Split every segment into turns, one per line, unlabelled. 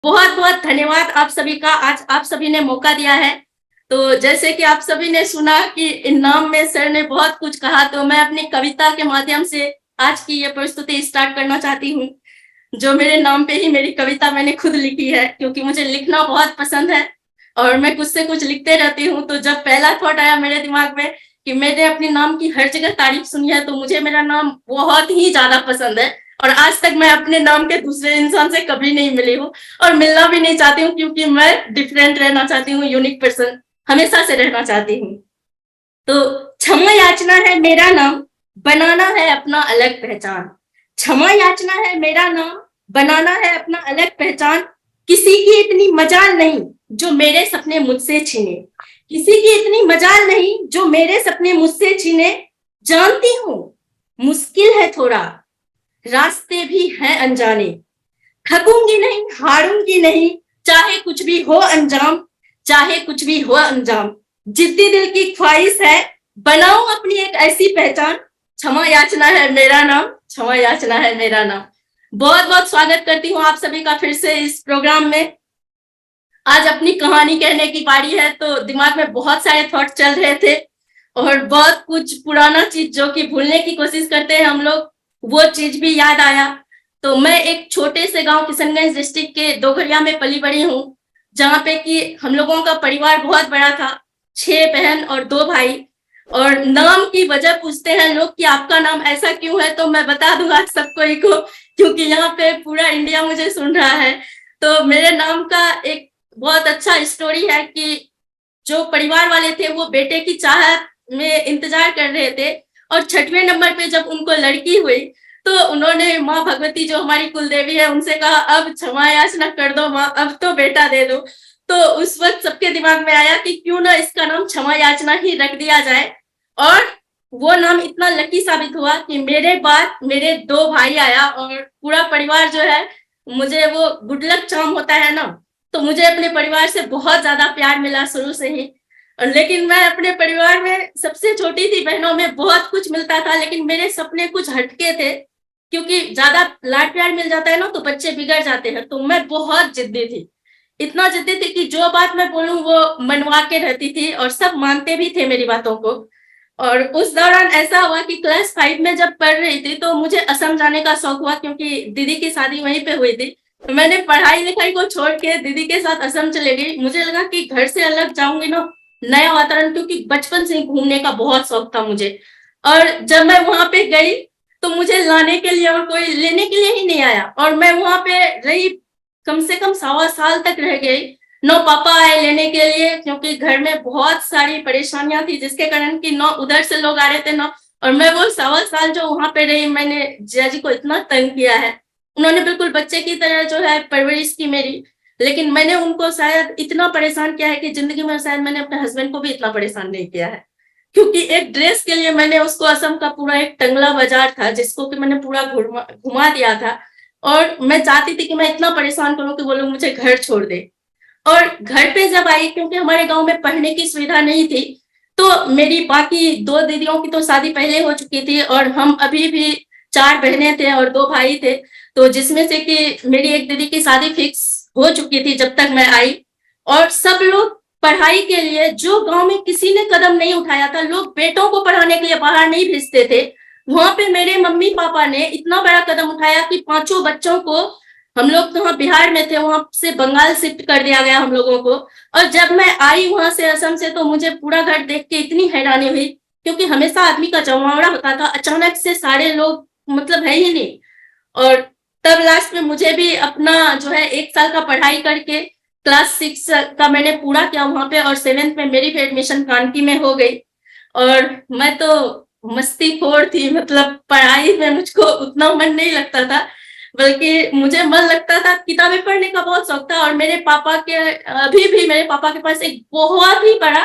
बहुत बहुत धन्यवाद आप सभी का। आज आप सभी ने मौका दिया है। तो जैसे कि आप सभी ने सुना कि इनाम में सर ने बहुत कुछ कहा, तो मैं अपनी कविता के माध्यम से आज की ये प्रस्तुति स्टार्ट करना चाहती हूँ। जो मेरे नाम पे ही मेरी कविता मैंने खुद लिखी है, क्योंकि मुझे लिखना बहुत पसंद है और मैं कुछ से कुछ लिखते रहती हूँ। तो जब पहला थॉट आया मेरे दिमाग में कि मैंने अपने नाम की हर जगह तारीफ सुनी है, तो मुझे मेरा नाम बहुत ही ज्यादा पसंद है और आज तक मैं अपने नाम के दूसरे इंसान से कभी नहीं मिली हूँ और मिलना भी नहीं चाहती हूँ, क्योंकि मैं डिफरेंट रहना चाहती हूँ, यूनिक पर्सन हमेशा से रहना चाहती हूँ। तो क्षमा याचना है मेरा नाम, बनाना है अपना अलग पहचान। क्षमा याचना है मेरा नाम, बनाना है अपना अलग पहचान। किसी की इतनी मजाल नहीं जो मेरे सपने मुझसे छीने, किसी की इतनी मजाल नहीं जो मेरे सपने मुझसे छीने। जानती हूँ मुश्किल है थोड़ा, रास्ते भी हैं अनजाने। थकूंगी नहीं, हारूंगी नहीं, चाहे कुछ भी हो अंजाम, चाहे कुछ भी हो अंजाम। जिद्दी दिल की ख्वाहिश है, बनाऊं अपनी एक ऐसी पहचान। क्षमा याचना है मेरा नाम, क्षमा याचना है मेरा नाम। बहुत बहुत स्वागत करती हूँ आप सभी का फिर से इस प्रोग्राम में। आज अपनी कहानी कहने की बारी है, तो दिमाग में बहुत सारे थॉट चल रहे थे और बहुत कुछ पुराना चीज जो कि भूलने की कोशिश करते हैं हम लोग, वो चीज भी याद आया। तो मैं एक छोटे से गांव किशनगंज डिस्ट्रिक्ट के दोघरिया में पली बड़ी हूँ, जहाँ पे कि हम लोगों का परिवार बहुत बड़ा था, 6 बहन और 2 भाई। और नाम की वजह पूछते हैं लोग कि आपका नाम ऐसा क्यों है, तो मैं बता दूंगा सबको ही को, क्योंकि यहाँ पे पूरा इंडिया मुझे सुन रहा है। तो मेरे नाम का एक बहुत अच्छा स्टोरी है कि जो परिवार वाले थे वो बेटे की चाहत में इंतजार कर रहे थे और 6वें नंबर पे जब उनको लड़की हुई, तो उन्होंने माँ भगवती जो हमारी कुलदेवी है उनसे कहा अब क्षमा याचना कर दो माँ, अब तो बेटा दे दो। तो उस वक्त सबके दिमाग में आया कि क्यों ना इसका नाम क्षमा याचना ही रख दिया जाए। और वो नाम इतना लकी साबित हुआ कि मेरे बाद मेरे 2 भाई आया और पूरा परिवार जो है, मुझे वो गुड लक चार्म होता है ना, तो मुझे अपने परिवार से बहुत ज्यादा प्यार मिला शुरू से ही। लेकिन मैं अपने परिवार में सबसे छोटी थी, बहनों में बहुत कुछ मिलता था, लेकिन मेरे सपने कुछ हटके थे, क्योंकि ज्यादा लाड प्यार मिल जाता है ना तो बच्चे बिगड़ जाते हैं। तो मैं बहुत जिद्दी थी, इतना जिद्दी थी कि जो बात मैं बोलूं वो मनवा के रहती थी और सब मानते भी थे मेरी बातों को। और उस दौरान ऐसा हुआ कि क्लास 5 में जब पढ़ रही थी तो मुझे असम जाने का शौक हुआ, क्योंकि दीदी की शादी वहीं पे हुई थी। तो मैंने पढ़ाई लिखाई को छोड़ के दीदी के साथ असम चले गई। मुझे लगा कि घर से अलग जाऊंगी ना, नया वातावरण, क्योंकि बचपन से ही घूमने का बहुत शौक था मुझे। और जब मैं वहां पे गई तो मुझे लाने के लिए और कोई लेने के लिए ही नहीं आया, और मैं वहां पे रही कम से कम 1.25 साल तक रह गई। नो पापा आए लेने के लिए, क्योंकि घर में बहुत सारी परेशानियां थी जिसके कारण कि न उधर से लोग आ रहे थे न। और मैं वो 1.25 साल जो वहां पे रही, मैंने जिया जी को इतना तंग किया है। उन्होंने बिल्कुल बच्चे की तरह जो है परवरिश की मेरी, लेकिन मैंने उनको शायद इतना परेशान किया है कि जिंदगी में शायद मैंने अपने हस्बैंड को भी इतना परेशान नहीं किया है। क्योंकि एक ड्रेस के लिए मैंने उसको, असम का पूरा एक टंगला बाजार था जिसको कि मैंने पूरा घुमा दिया था, और मैं चाहती थी कि मैं इतना परेशान करूं कि वो लोग मुझे घर छोड़ दे। और घर पे जब आई, क्योंकि हमारे गांव में पढ़ने की सुविधा नहीं थी, तो मेरी बाकी 2 दीदियों की तो शादी पहले हो चुकी थी और हम अभी भी 4 बहनें थे और 2 भाई थे। तो जिसमें से कि मेरी एक दीदी की शादी फिक्स हो चुकी थी जब तक मैं आई। और सब लोग पढ़ाई के लिए, जो गांव में किसी ने कदम नहीं उठाया था, लोग बेटों को पढ़ाने के लिए बाहर नहीं भेजते थे, वहां पे मेरे मम्मी पापा ने इतना बड़ा कदम उठाया कि 5 बच्चों को, हम लोग तो बिहार में थे, वहां से बंगाल शिफ्ट कर दिया गया हम लोगों को। और जब मैं आई वहां से असम से, तो मुझे पूरा घर देख के इतनी हैरानी हुई, क्योंकि हमेशा आदमी का जमावड़ा होता था, अचानक से सारे लोग मतलब है ही नहीं। और तब लास्ट में मुझे भी अपना जो है 1 साल का पढ़ाई करके क्लास 6 का मैंने पूरा किया वहां पे, और 7th में मेरी भी एडमिशन कानकी में हो गई। और मैं तो मस्तीखोर थी, मतलब पढ़ाई में मुझको उतना मन नहीं लगता था, बल्कि मुझे मन लगता था, किताबें पढ़ने का बहुत शौक था। और मेरे पापा के, अभी भी मेरे पापा के पास एक बहुत ही बड़ा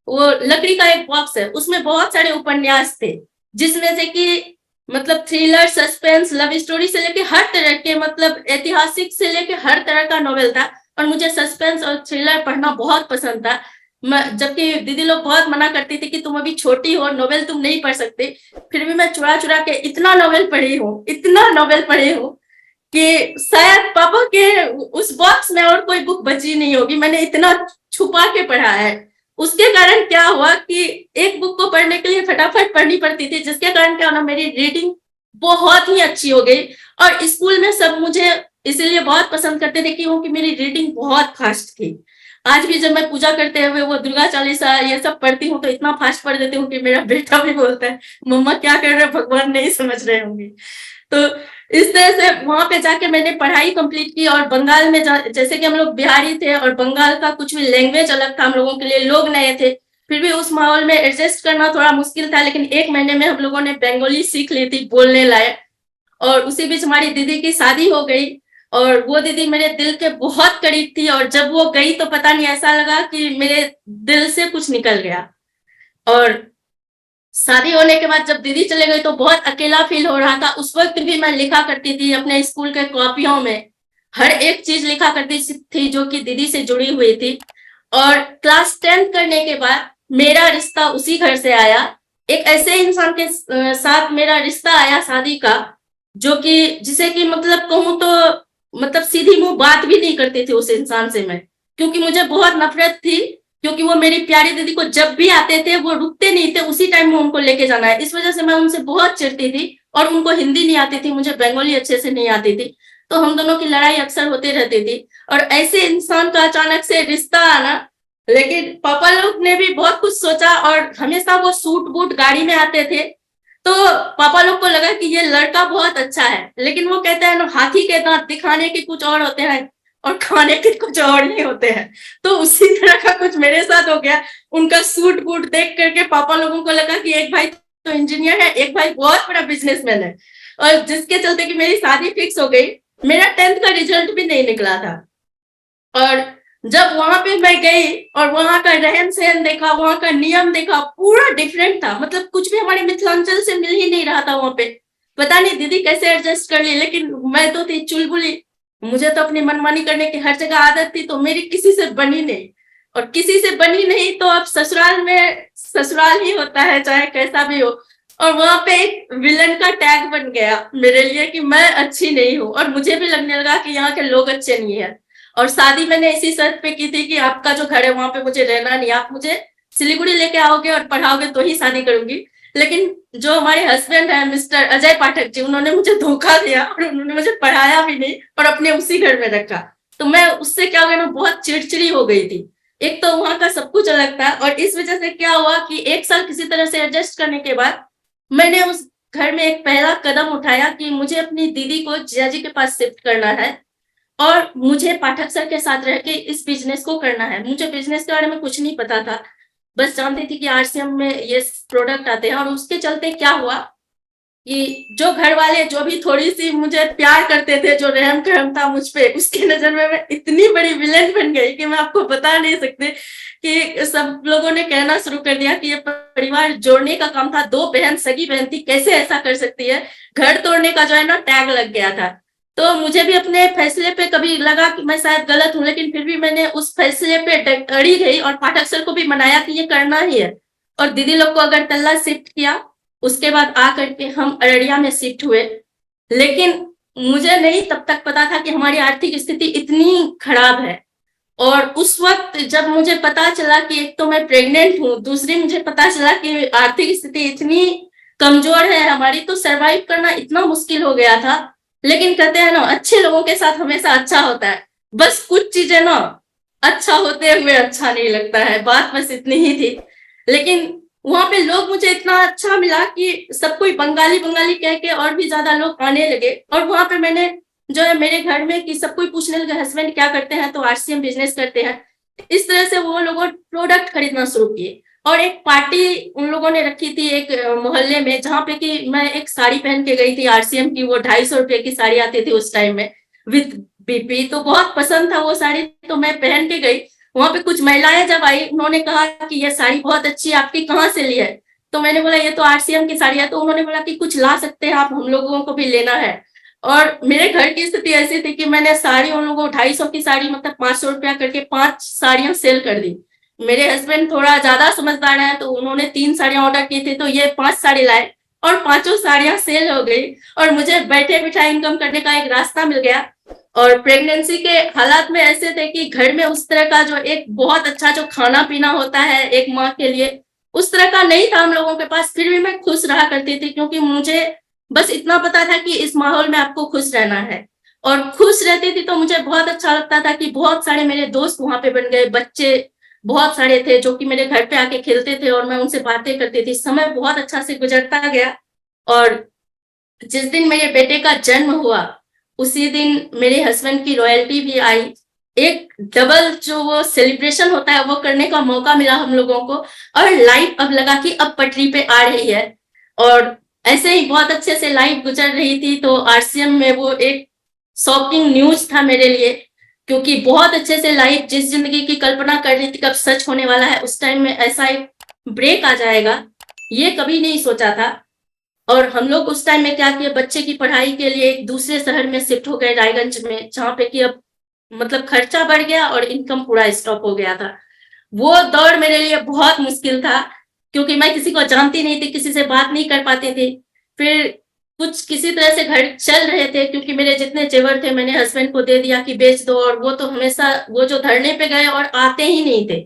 वो लकड़ी का एक बॉक्स है, उसमें बहुत सारे उपन्यास थे, जिसमें से कि मतलब थ्रिलर, सस्पेंस, लव स्टोरी से लेके हर तरह के, मतलब ऐतिहासिक से लेके हर तरह का नॉवेल था। और मुझे सस्पेंस और थ्रिलर पढ़ना बहुत पसंद था। जबकि दीदी लोग बहुत मना करती थी कि तुम अभी छोटी हो, नॉवेल तुम नहीं पढ़ सकते, फिर भी मैं चुरा चुरा के इतना नॉवेल पढ़ी हूँ, इतना नॉवेल पढ़ी हूँ कि शायद पापा के उस बॉक्स में और कोई बुक बची नहीं होगी, मैंने इतना छुपा के पढ़ा है। उसके कारण क्या हुआ कि एक बुक को पढ़ने के लिए फटाफट पढ़नी पड़ती थी, जिसके कारण क्या होना, मेरी रीडिंग बहुत ही अच्छी हो गई। और स्कूल में सब मुझे इसीलिए बहुत पसंद करते थे क्योंकि मेरी रीडिंग बहुत फास्ट थी। आज भी जब मैं पूजा करते हुए वो दुर्गा चालीसा ये सब पढ़ती हूँ तो इतना फास्ट पढ़ देती हूँ कि मेरा बेटा भी बोलता है, मम्मा क्या कर रहे हैं, भगवान नहीं समझ रहे होंगे। तो इस तरह से वहां पे जाके मैंने पढ़ाई कंप्लीट की। और बंगाल में जैसे कि हम लोग बिहारी थे और बंगाल का कुछ भी लैंग्वेज अलग था हम लोगों के लिए, लोग नए थे, फिर भी उस माहौल में एडजस्ट करना थोड़ा मुश्किल था। लेकिन 1 महीने में हम लोगों ने बंगाली सीख ली थी बोलने लायक। और उसी बीच हमारी दीदी की शादी हो गई और वो दीदी मेरे दिल के बहुत करीब थी। और जब वो गई तो पता नहीं ऐसा लगा कि मेरे दिल से कुछ निकल गया। और शादी होने के बाद जब दीदी चले गई तो बहुत अकेला फील हो रहा था। उस वक्त भी मैं लिखा करती थी अपने स्कूल के कॉपियों में, हर एक चीज लिखा करती थी जो कि दीदी से जुड़ी हुई थी। और क्लास 10th करने के बाद मेरा रिश्ता उसी घर से आया। एक ऐसे इंसान के साथ मेरा रिश्ता आया शादी का, जो कि जिसे कि मतलब कहूँ तो मतलब सीधी मुंह बात भी नहीं करती थी उस इंसान से मैं, क्योंकि मुझे बहुत नफरत थी। क्योंकि वो मेरी प्यारी दीदी को जब भी आते थे वो रुकते नहीं थे, उसी टाइम में उनको लेके जाना है। इस वजह से मैं उनसे बहुत चिढ़ती थी। और उनको हिंदी नहीं आती थी, मुझे बंगाली अच्छे से नहीं आती थी, तो हम दोनों की लड़ाई अक्सर होती रहती थी। और ऐसे इंसान का अचानक से रिश्ता आना। लेकिन पापा लोग ने भी बहुत कुछ सोचा और हमेशा वो सूट बूट गाड़ी में आते थे। तो पापा लोग को लगा कि ये लड़का बहुत अच्छा है। लेकिन वो कहते हैं ना, हाथी के दांत दिखाने के कुछ और होते हैं और खाने के कुछ और नहीं होते हैं। तो उसी तरह का कुछ मेरे साथ हो गया। उनका सूट बूट देख करके पापा लोगों को लगा कि एक भाई तो इंजीनियर है, एक भाई बहुत बड़ा बिजनेसमैन है। और जिसके चलते कि मेरी शादी फिक्स हो गई। मेरा 10th का रिजल्ट भी नहीं निकला था। और जब वहां पे मैं गई और वहां का रहन सहन देखा, वहां का नियम देखा, पूरा डिफरेंट था। मतलब कुछ भी हमारे मिथिलांचल से मिल ही नहीं रहा था वहां पे। पता नहीं दीदी कैसे एडजस्ट कर ली, लेकिन मैं तो थी चुलबुली। मुझे तो अपनी मनमानी करने की हर जगह आदत थी, तो मेरी किसी से बनी नहीं। और किसी से बनी नहीं तो अब ससुराल में ससुराल ही होता है, चाहे कैसा भी हो। और वहां पे एक विलन का टैग बन गया मेरे लिए कि मैं अच्छी नहीं हूँ। और मुझे भी लगने लगा कि यहाँ के लोग अच्छे नहीं है। और शादी मैंने इसी शर्त पे की थी कि आपका जो घर है वहां पे मुझे रहना नहीं, आप मुझे सिलीगुड़ी लेके आओगे और पढ़ाओगे तो ही शादी करूंगी। लेकिन जो हमारे हस्बैंड है मिस्टर अजय पाठक जी, उन्होंने मुझे धोखा दिया और उन्होंने मुझे पढ़ाया भी नहीं और अपने उसी घर में रखा। तो मैं उससे क्या हो गया ना, बहुत चिड़चिड़ी हो गई थी। एक तो वहां का सब कुछ अलग था और इस वजह से क्या हुआ कि 1 साल किसी तरह से एडजस्ट करने के बाद मैंने उस घर में एक पहला कदम उठाया कि मुझे अपनी दीदी को जियाजी के पास शिफ्ट करना है। और मुझे पाठक सर के साथ रह के इस बिजनेस को करना है। मुझे बिजनेस के बारे में कुछ नहीं पता था, बस जानती थी कि आरसीएम में ये प्रोडक्ट आते हैं। और उसके चलते क्या हुआ कि जो घर वाले जो भी थोड़ी सी मुझे प्यार करते थे, जो रहम करम था मुझ पे, उसकी नजर में मैं इतनी बड़ी विलेन बन गई कि मैं आपको बता नहीं सकते। कि सब लोगों ने कहना शुरू कर दिया कि ये परिवार जोड़ने का काम था, 2 बहन सगी बहन थी, कैसे ऐसा कर सकती है। घर तोड़ने का जो है ना टैग लग गया था। तो मुझे भी अपने फैसले पे कभी लगा कि मैं शायद गलत हूं, लेकिन फिर भी मैंने उस फैसले पे अड़ी गई और पाठक सर को भी मनाया कि ये करना ही है। और दीदी लोग को अगरतला शिफ्ट किया। उसके बाद आकर के हम अररिया में शिफ्ट हुए। लेकिन मुझे नहीं तब तक पता था कि हमारी आर्थिक स्थिति इतनी खराब है। और उस वक्त जब मुझे पता चला कि एक तो मैं प्रेग्नेंट हूँ, दूसरी मुझे पता चला कि आर्थिक स्थिति इतनी कमजोर है हमारी, तो सरवाइव करना इतना मुश्किल हो गया था। लेकिन कहते हैं ना, अच्छे लोगों के साथ हमेशा अच्छा होता है। बस कुछ चीजें ना अच्छा होते हुए अच्छा नहीं लगता है, बात बस इतनी ही थी। लेकिन वहां पे लोग मुझे इतना अच्छा मिला कि सब कोई बंगाली बंगाली कह के और भी ज्यादा लोग आने लगे। और वहां पे मैंने जो है मेरे घर में कि सब कोई पूछने लगे हस्बैंड क्या करते हैं, तो आरसीएम बिजनेस करते हैं। इस तरह से वो लोगों प्रोडक्ट खरीदना शुरू किए। और एक पार्टी उन लोगों ने रखी थी एक मोहल्ले में, जहाँ पे कि मैं एक साड़ी पहन के गई थी आरसीएम की। वो 250 रुपए की साड़ी आती थी उस टाइम में विथ बीपी, तो बहुत पसंद था वो साड़ी, तो मैं पहन के गई। वहां पे कुछ महिलाएं जब आई, उन्होंने कहा कि ये साड़ी बहुत अच्छी है, आपकी कहाँ से ली है। तो मैंने बोला ये तो आरसीएम की साड़ी है। तो उन्होंने बोला कि कुछ ला सकते हैं आप, हम लोगों को भी लेना है। और मेरे घर की स्थिति ऐसी थी कि मैंने साड़ी उन लोगों को 250 की साड़ी मतलब 500 रुपया करके 5 साड़ियां सेल कर दी। मेरे हस्बैंड थोड़ा ज्यादा समझदार है, तो उन्होंने 3 साड़ियां ऑर्डर की थी, तो ये 5 साड़ी लाए। और पांचों साड़ियां सेल हो गई और मुझे बैठे बिठाए इनकम करने का एक रास्ता मिल गया। और प्रेगनेंसी के हालात में ऐसे थे कि घर में उस तरह का जो एक बहुत अच्छा जो खाना पीना होता है एक माँ के लिए, उस तरह का नहीं था हम लोगों के पास। फिर भी मैं खुश रहा करती थी क्योंकि मुझे बस इतना पता था कि इस माहौल में आपको खुश रहना है। और खुश रहती थी तो मुझे बहुत अच्छा लगता था कि बहुत सारे मेरे दोस्त वहां पे बन गए, बच्चे बहुत सारे थे जो कि मेरे घर पे आके खेलते थे और मैं उनसे बातें करती थी। समय बहुत अच्छा से गुजरता गया। और जिस दिन मेरे बेटे का जन्म हुआ उसी दिन मेरे हस्बैंड की रॉयल्टी भी आई। एक डबल जो वो सेलिब्रेशन होता है वो करने का मौका मिला हम लोगों को। और लाइफ अब लगा कि अब पटरी पे आ रही है। और ऐसे ही बहुत अच्छे से लाइफ गुजर रही थी तो आरसीएम में वो एक शॉकिंग न्यूज था मेरे लिए, क्योंकि बहुत अच्छे से लाइफ जिस जिंदगी की कल्पना कर रही थी कब सच होने वाला है, उस टाइम में ऐसा एक ब्रेक आ जाएगा ये कभी नहीं सोचा था। और हम लोग उस टाइम में क्या किए, बच्चे की पढ़ाई के लिए एक दूसरे शहर में शिफ्ट हो गए रायगंज में, जहाँ पे कि अब मतलब खर्चा बढ़ गया और इनकम पूरा स्टॉप हो गया था। वो दौर मेरे लिए बहुत मुश्किल था क्योंकि मैं किसी को जानती नहीं थी, किसी से बात नहीं कर पाती थी। फिर कुछ किसी तरह से घर चल रहे थे क्योंकि मेरे जितने जेवर थे मैंने हस्बैंड को दे दिया कि बेच दो, और वो तो हमेशा वो जो धरने पे गए और आते ही नहीं थे।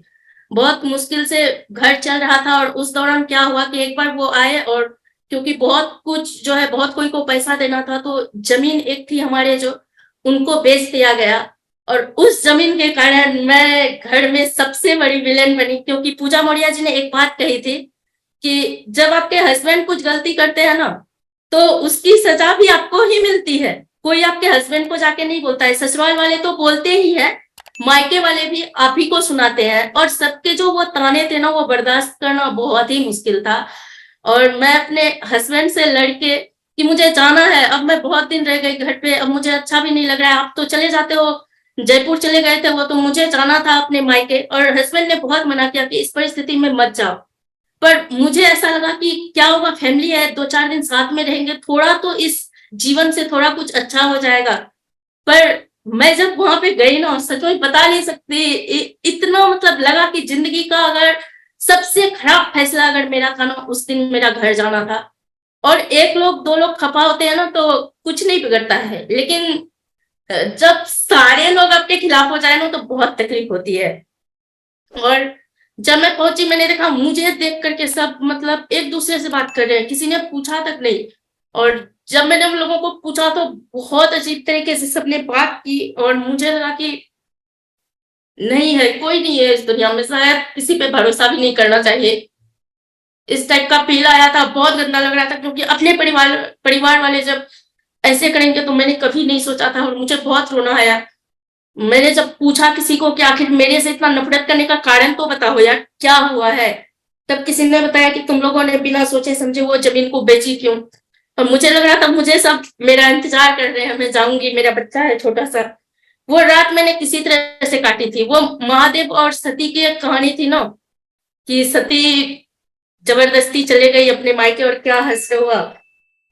बहुत मुश्किल से घर चल रहा था। और उस दौरान क्या हुआ कि एक बार वो आए और क्योंकि बहुत कुछ जो है बहुत कोई को पैसा देना था तो जमीन एक थी हमारे जो उनको बेच दिया गया। और उस जमीन के कारण मैं घर में सबसे बड़ी विलेन बनी क्योंकि पूजा मौर्य जी ने एक बात कही थी कि जब आपके हस्बैंड कुछ गलती करते हैं ना तो उसकी सजा भी आपको ही मिलती है। कोई आपके हस्बैंड को जाके नहीं बोलता है, ससुराल वाले तो बोलते ही है, मायके वाले भी आप ही को सुनाते हैं। और सबके जो वो ताने थे ना वो बर्दाश्त करना बहुत ही मुश्किल था। और मैं अपने हस्बैंड से लड़के कि मुझे जाना है, अब मैं बहुत दिन रह गई घर पे, अब मुझे अच्छा भी नहीं लग रहा है, आप तो चले जाते हो, जयपुर चले गए थे वो, तो मुझे जाना था अपने मायके। और हस्बैंड ने बहुत मना किया कि इस परिस्थिति में मत जाओ। पर मुझे ऐसा लगा कि क्या होगा, फैमिली है, 2-4 दिन साथ में रहेंगे, थोड़ा तो इस जीवन से थोड़ा कुछ अच्छा हो जाएगा। पर मैं जब वहां पे गई ना सच में बता नहीं सकती, इतना मतलब लगा कि जिंदगी का अगर सबसे खराब फैसला अगर मेरा था ना उस दिन मेरा घर जाना था। और एक लोग दो लोग खफा होते हैं ना तो कुछ नहीं बिगड़ता है, लेकिन जब सारे लोग आपके खिलाफ हो जाए ना तो बहुत तकलीफ होती है। और जब मैं पहुंची मैंने देखा मुझे देख करके सब मतलब एक दूसरे से बात कर रहे हैं, किसी ने पूछा तक नहीं। और जब मैंने उन लोगों को पूछा तो बहुत अजीब तरीके से सबने बात की और मुझे लगा कि नहीं है, कोई नहीं है इस दुनिया में, शायद किसी पे भरोसा भी नहीं करना चाहिए। इस टाइप का फील आया था, बहुत गंदा लग रहा था क्योंकि अपने परिवार परिवार वाले जब ऐसे करेंगे तो मैंने कभी नहीं सोचा था और मुझे बहुत रोना आया। मैंने जब पूछा किसी को कि आखिर मेरे से इतना नफरत करने का कारण तो बताओ यार क्या हुआ है, तब किसी ने बताया कि तुम लोगों ने बिना सोचे समझे वो जमीन को बेची क्यों। और मुझे लग रहा था मुझे सब मेरा इंतजार कर रहे हैं, मैं जाऊंगी, मेरा बच्चा है छोटा सा। वो रात मैंने किसी तरह से काटी थी। वो महादेव और सती की एक कहानी थी ना कि सती जबरदस्ती चले गई अपने मायके और क्या हश्र हुआ,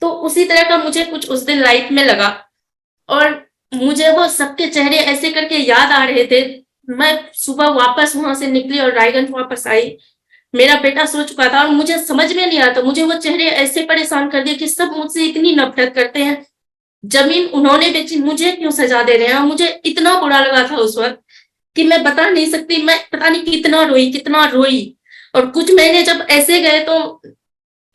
तो उसी तरह का मुझे कुछ उस दिन लाइफ में लगा। और मुझे वो सबके चेहरे ऐसे करके याद आ रहे थे। मैं सुबह वापस वहां से निकली और रायगंज वापस आई, मेरा बेटा सो चुका था और मुझे समझ में नहीं आता, मुझे वो चेहरे ऐसे परेशान कर दिए कि सब मुझसे इतनी नफरत करते हैं, जमीन उन्होंने बेची, मुझे क्यों सजा दे रहे हैं। मुझे इतना बुरा लगा था उस वक्त कि मैं बता नहीं सकती, मैं पता नहीं कितना रोई कितना रोई। और कुछ महीने जब ऐसे गए तो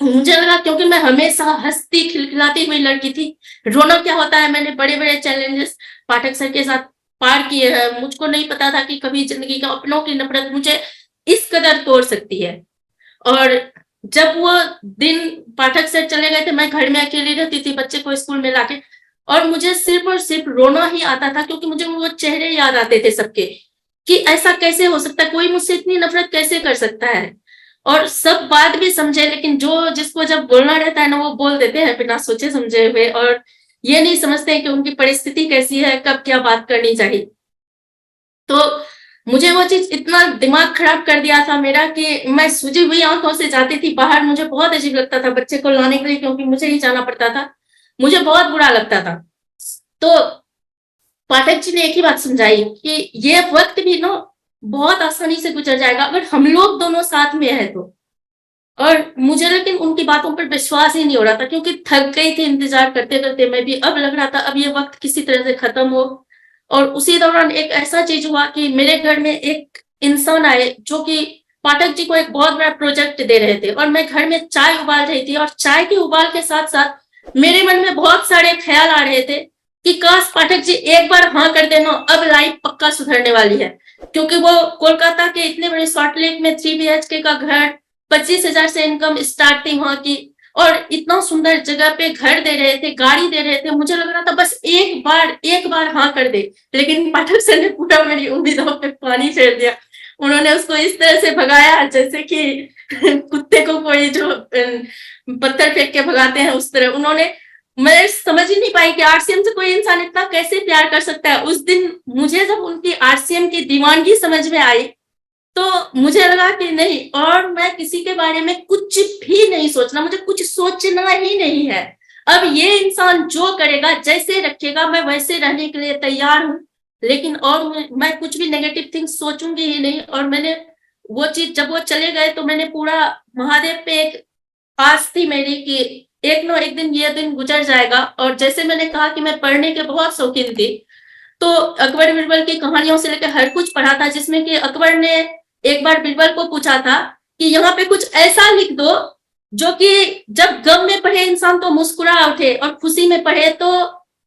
मुझे लगा क्योंकि मैं हमेशा हंसती खिलखिलाती हुई लड़की थी, रोना क्या होता है मैंने बड़े बड़े चैलेंजेस पाठक सर के साथ पार किए हैं। मुझको नहीं पता था कि कभी जिंदगी का अपनों की नफरत मुझे इस कदर तोड़ सकती है। और जब वो दिन पाठक सर चले गए थे मैं घर में अकेली रहती थी बच्चे को स्कूल में लाके, और मुझे सिर्फ और सिर्फ रोना ही आता था क्योंकि मुझे वो चेहरे याद आते थे सबके कि ऐसा कैसे हो सकता है, कोई मुझसे इतनी नफरत कैसे कर सकता है। और सब बात भी समझे लेकिन जो जिसको जब बोलना रहता है ना वो बोल देते हैं बिना सोचे समझे हुए, और ये नहीं समझते कि उनकी परिस्थिति कैसी है, कब क्या बात करनी चाहिए। तो मुझे वो चीज इतना दिमाग खराब कर दिया था मेरा कि मैं सूजी हुई आंखों से जाती थी बाहर, मुझे बहुत अजीब लगता था बच्चे को लाने के लिए क्योंकि मुझे ही जाना पड़ता था, मुझे बहुत बुरा लगता था। तो पाठक जी ने एक ही बात समझाई कि ये वक्त भी ना बहुत आसानी से गुजर जाएगा अगर हम लोग दोनों साथ में है तो। और मुझे लेकिन उनकी बातों पर विश्वास ही नहीं हो रहा था, क्योंकि थक गई थी इंतजार करते करते मैं भी। अब लग रहा था अब ये वक्त किसी तरह से खत्म हो। और उसी दौरान एक ऐसा चीज हुआ कि मेरे घर में एक इंसान आए जो कि पाठक जी को एक बहुत बड़ा प्रोजेक्ट दे रहे थे, और मैं घर में चाय उबाल रही थी, और चाय के उबाल के साथ साथ मेरे मन में बहुत सारे ख्याल आ रहे थे कि काश पाठक जी एक बार हाँ कर देना, अब लाइफ पक्का सुधरने वाली है। क्योंकि वो कोलकाता के इतने बड़े सॉल्ट लेक में 3 BHK का घर, 25,000 से इनकम स्टार्टिंग वहां की, और इतना सुंदर जगह पे घर दे रहे थे, गाड़ी दे रहे थे। मुझे लग रहा था बस एक बार हाँ कर दे। लेकिन पाठक सर ने पूरा मेरी उम्मीदों पे पानी फेर दिया। उन्होंने उसको इस तरह से भगाया जैसे कि कुत्ते को कोई जो पत्थर फेंक के भगाते हैं उस तरह। उन्होंने, मैं समझ ही नहीं पाई कि आरसीएम से कोई इंसान इतना कैसे प्यार कर सकता है। उस दिन मुझे जब उनकी आरसीएम की दीवानगी समझ में आई, तो मुझे लगा कि नहीं, और मैं किसी के बारे में कुछ भी नहीं सोचना, मुझे कुछ सोचना ही नहीं है। अब ये इंसान जो करेगा, जैसे रखेगा, मैं वैसे रहने के लिए तैयार हूँ। लेकिन और मैं कुछ भी नेगेटिव थिंग्स सोचूंगी ही नहीं। और मैंने वो चीज, जब वो चले गए तो मैंने पूरा महादेव पे एक आस थी मेरी कि एक न एक दिन ये दिन गुजर जाएगा। और जैसे मैंने कहा कि मैं पढ़ने के बहुत शौकीन थी, तो अकबर बिरबल की कहानियों से लेकर हर कुछ पढ़ा था, जिसमें कि अकबर ने एक बार बिरबल को पूछा था कि यहाँ पे कुछ ऐसा लिख दो जो कि जब गम में पढ़े इंसान तो मुस्कुरा उठे, और खुशी में पढ़े तो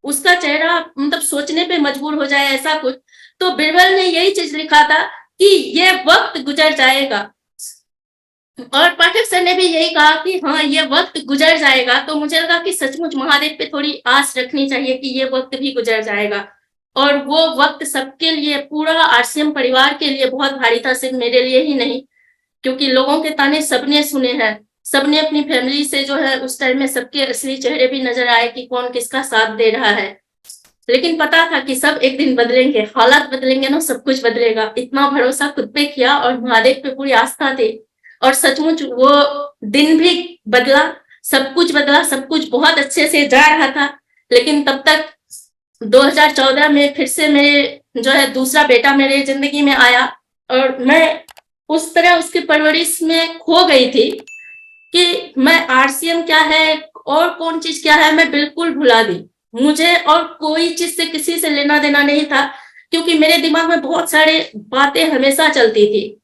उसका चेहरा मतलब सोचने पे मजबूर हो जाए, ऐसा कुछ। तो बिरबल ने यही चीज लिखा था कि ये वक्त गुजर जाएगा। और पाठक सर ने भी यही कहा कि हाँ ये वक्त गुजर जाएगा। तो मुझे लगा कि सचमुच महादेव पे थोड़ी आस रखनी चाहिए कि ये वक्त भी गुजर जाएगा। और वो वक्त सबके लिए, पूरा आरसीएम परिवार के लिए बहुत भारी था, सिर्फ मेरे लिए ही नहीं। क्योंकि लोगों के ताने सबने सुने हैं, सबने अपनी फैमिली से जो है उस टाइम में सबके असली चेहरे भी नजर आए कि कौन किसका साथ दे रहा है। लेकिन पता था कि सब एक दिन बदलेंगे, हालात बदलेंगे ना, सब कुछ बदलेगा। इतना भरोसा खुद पे किया और महादेव पे पूरी आस्था थी। और सचमुच वो दिन भी बदला, सब कुछ बदला, सब कुछ बहुत अच्छे से जा रहा था। लेकिन तब तक 2014 में फिर से मेरे जो है दूसरा बेटा मेरे जिंदगी में आया, और मैं उस तरह उसकी परवरिश में खो गई थी कि मैं आरसीएम क्या है और कौन चीज क्या है मैं बिल्कुल भुला दी। मुझे और कोई चीज से किसी से लेना देना नहीं था, क्योंकि मेरे दिमाग में बहुत सारे बातें हमेशा चलती थी।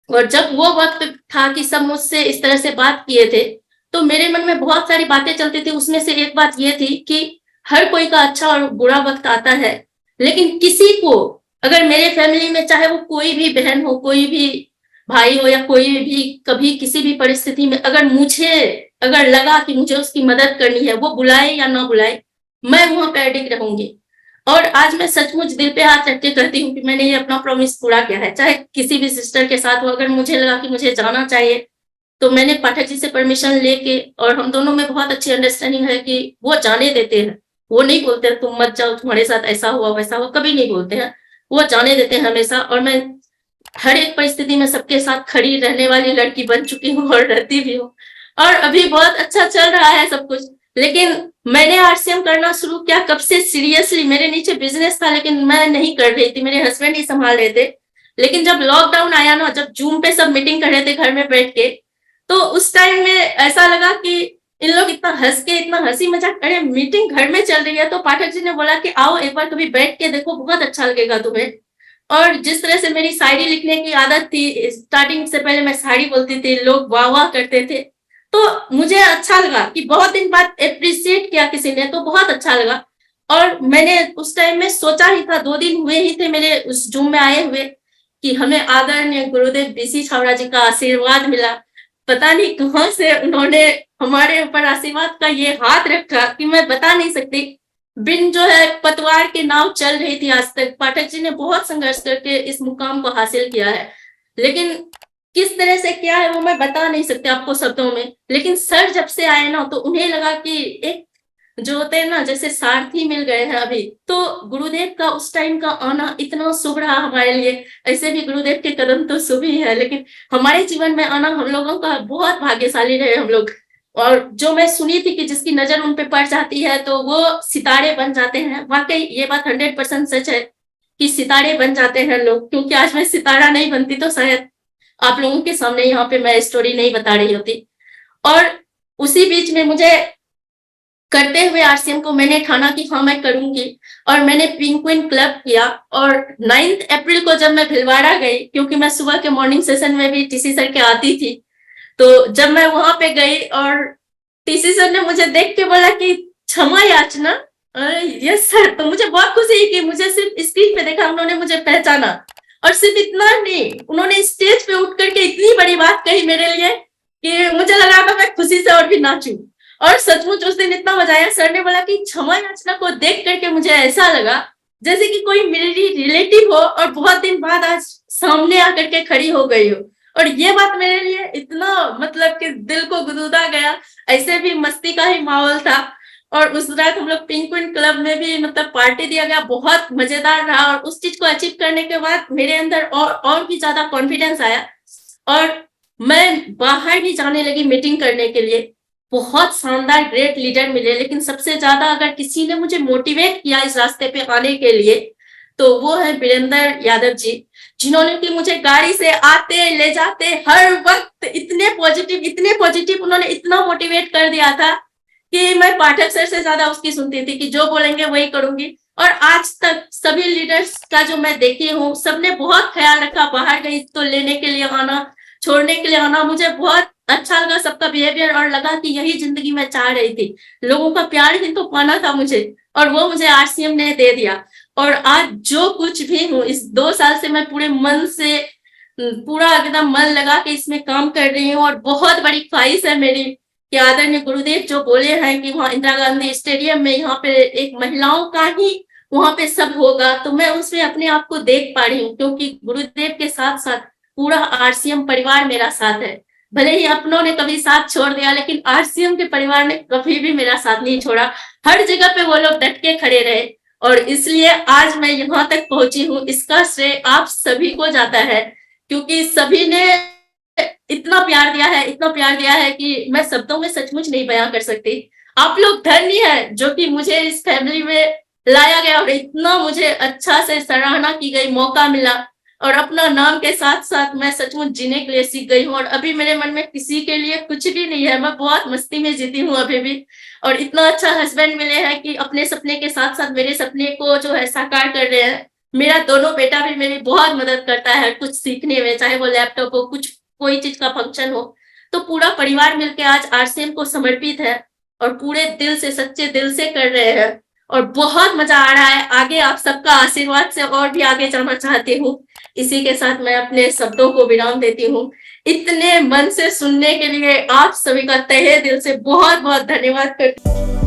और जब वो वक्त था कि सब मुझसे इस तरह से बात किए थे, तो मेरे मन में बहुत सारी बातें चलती थी। उसमें से एक बात ये थी कि हर कोई का अच्छा और बुरा वक्त आता है, लेकिन किसी को, अगर मेरे फैमिली में चाहे वो कोई भी बहन हो, कोई भी भाई हो, या कोई भी कभी किसी भी परिस्थिति में अगर लगा कि मुझे उसकी मदद करनी है, वो बुलाए या ना बुलाए, मैं वहां पे अडिग रहूंगी। और आज मैं सचमुच दिल पे हाथ रख के कहती हूँ कि मैंने ये अपना प्रॉमिस पूरा किया है, चाहे किसी भी सिस्टर के साथ हो। अगर मुझे लगा कि मुझे जाना चाहिए, तो मैंने पाठक जी से परमिशन लेके, और हम दोनों में बहुत अच्छी अंडरस्टैंडिंग है कि वो जाने देते हैं। वो नहीं बोलते तुम मत जाओ, तुम्हारे साथ ऐसा हुआ वैसा हुआ, कभी नहीं बोलते हैं। वो जाने देते हैं हमेशा। और मैं हर एक परिस्थिति में सबके साथ खड़ी रहने वाली लड़की बन चुकी हूँ और रहती भी हूँ। और अभी बहुत अच्छा चल रहा है सब कुछ। लेकिन मैंने आरसीएम करना शुरू किया कब से, सीरियसली मेरे नीचे बिजनेस था, लेकिन मैं नहीं कर रही थी, मेरे हस्बैंड ही संभाल रहे थे। लेकिन जब लॉकडाउन आया ना, जब जूम पे सब मीटिंग कर रहे थे घर में बैठ के, तो उस टाइम में ऐसा लगा कि इन लोग इतना हंस के, इतना हंसी मजाक करे, मीटिंग घर में चल रही है। तो पाठक जी ने बोला कि आओ एक बार कभी बैठ के देखो, बहुत अच्छा लगेगा तुम्हें। और जिस तरह से मेरी शायरी लिखने की आदत थी, स्टार्टिंग से पहले मैं शायरी बोलती थी, लोग वाह वाह करते थे, तो मुझे अच्छा लगा कि बहुत दिन बाद अप्रिशिएट किया किसी ने, तो बहुत अच्छा लगा। और मैंने उस टाइम में सोचा ही था, 2 दिन हुए ही थे मेरे उस जूम में आए हुए, कि हमें आदरणीय गुरुदेव बीसी छावड़ा जी का आशीर्वाद मिला। पता नहीं कहाँ से उन्होंने हमारे ऊपर आशीर्वाद का ये हाथ रखा कि मैं बता नहीं सकती। बिन जो है पतवार के नाव चल रही थी आज तक। पाठक जी ने बहुत संघर्ष करके इस मुकाम को हासिल किया है, लेकिन किस तरह से क्या है वो मैं बता नहीं सकती आपको शब्दों में। लेकिन सर जब से आए ना, तो उन्हें लगा कि एक जो होते हैं ना, जैसे सारथी मिल गए हैं अभी। तो गुरुदेव का उस टाइम का आना इतना शुभ रहा हमारे लिए। ऐसे भी गुरुदेव के कदम तो शुभ ही है, लेकिन हमारे जीवन में आना हम लोगों का बहुत भाग्यशाली रहे हम लोग। और जो मैं सुनी थी कि जिसकी नजर उन पे पड़ जाती है तो वो सितारे बन जाते हैं, वाकई ये बात 100% सच है कि सितारे बन जाते हैं लोग। क्योंकि आज मैं सितारा नहीं बनती तो शायद आप लोगों के सामने यहाँ पे मैं स्टोरी नहीं बता रही होती। और उसी बीच में मुझे करते हुए आरसीएम को मैंने ठाना कि हाँ मैं करूंगी, और मैंने पिंगुइन क्लब किया। और 9 अप्रैल को जब मैं भिलवाड़ा गई, क्योंकि मैं सुबह के मॉर्निंग सेशन में भी टीसी सर के आती थी, तो जब मैं वहां पे गई और टीसी सर ने मुझे देख के बोला कि क्षमा याचना, यस सर। तो मुझे बहुत खुशी हुई कि मुझे सिर्फ स्क्रीन पे देखा, उन्होंने मुझे पहचाना। और सिर्फ इतना नहीं, उन्होंने स्टेज पे उठ करके इतनी बड़ी बात कही मेरे लिए कि मुझे लगा था मैं खुशी से और भी नाचूं। और सचमुच उस दिन इतना मजा आया। सर ने बोला कि क्षमा याचना को देख करके मुझे ऐसा लगा जैसे कि कोई मेरी रिलेटिव हो और बहुत दिन बाद आज सामने आकर के खड़ी हो गई हो। और ये बात मेरे लिए इतना मतलब कि दिल को गुदगुदा गया। ऐसे भी मस्ती का ही माहौल था। और उस रात हम लोग पिंगुइन क्लब में भी मतलब पार्टी दिया गया, बहुत मजेदार रहा। और उस चीज को अचीव करने के बाद मेरे अंदर और भी ज्यादा कॉन्फिडेंस आया, और मैं बाहर भी जाने लगी मीटिंग करने के लिए। बहुत शानदार ग्रेट लीडर मिले, लेकिन सबसे ज्यादा अगर किसी ने मुझे मोटिवेट किया इस रास्ते पे आने के लिए, तो वो है वीरेंद्र यादव जी, जिन्होंने कि मुझे गाड़ी से आते ले जाते हर वक्त इतने पॉजिटिव उन्होंने इतना मोटिवेट कर दिया था कि मैं पाठक सर से ज्यादा उसकी सुनती थी कि जो बोलेंगे वही करूंगी। और आज तक सभी लीडर्स का जो मैं देखी हूँ, सबने बहुत ख्याल रखा। बाहर गई तो लेने के लिए आना, छोड़ने के लिए आना, मुझे बहुत अच्छा लगा सबका बिहेवियर। और लगा कि यही जिंदगी मैं चाह रही थी, लोगों का प्यार ही तो पाना था मुझे, और वो मुझे आरसीएम ने दे दिया। और आज जो कुछ भी हूँ, इस 2 साल से मैं पूरे मन से, पूरा एकदम मन लगा के इसमें काम कर रही हूँ। और बहुत बड़ी ख्वाहिश है मेरी कि आदरणीय गुरुदेव जो बोले हैं कि वहाँ इंदिरा गांधी स्टेडियम में यहाँ पे एक महिलाओं का ही वहां पे सब होगा, तो मैं उसमें अपने आप को देख पा रही हूँ। क्योंकि गुरुदेव के साथ साथ पूरा आरसीएम परिवार मेरा साथ है। भले ही अपनों ने कभी साथ छोड़ दिया, लेकिन आरसीएम के परिवार ने कभी भी मेरा साथ नहीं छोड़ा। हर जगह पे वो लोग डट के खड़े रहे, और इसलिए आज मैं यहाँ तक पहुंची हूँ। इसका श्रेय आप सभी को जाता है, क्योंकि सभी ने इतना प्यार दिया है, इतना प्यार दिया है कि मैं शब्दों में सचमुच नहीं बयां कर सकती। आप लोग धन्य है जो कि मुझे इस फैमिली में लाया गया, और इतना मुझे अच्छा से सराहना की गई, मौका मिला। और अपना नाम के साथ साथ मैं सचमुच जीने के लिए सीख गई हूँ। और अभी मेरे मन में किसी के लिए कुछ भी नहीं है, मैं बहुत मस्ती में जीती हूँ अभी भी। और इतना अच्छा हस्बैंड मिले हैं कि अपने सपने के साथ साथ मेरे सपने को जो है साकार कर रहे हैं। मेरा दोनों बेटा भी मेरी बहुत मदद करता है कुछ सीखने में, चाहे वो लैपटॉप हो, कुछ कोई चीज का फंक्शन हो। तो पूरा परिवार मिलकर आज आरसीएम को समर्पित है, और पूरे दिल से, सच्चे दिल से कर रहे हैं। और बहुत मजा आ रहा है। आगे आप सबका आशीर्वाद से और भी आगे जाना चाहती हूँ। इसी के साथ मैं अपने शब्दों को विराम देती हूँ। इतने मन से सुनने के लिए आप सभी का तहे दिल से बहुत बहुत धन्यवाद करती हूँ।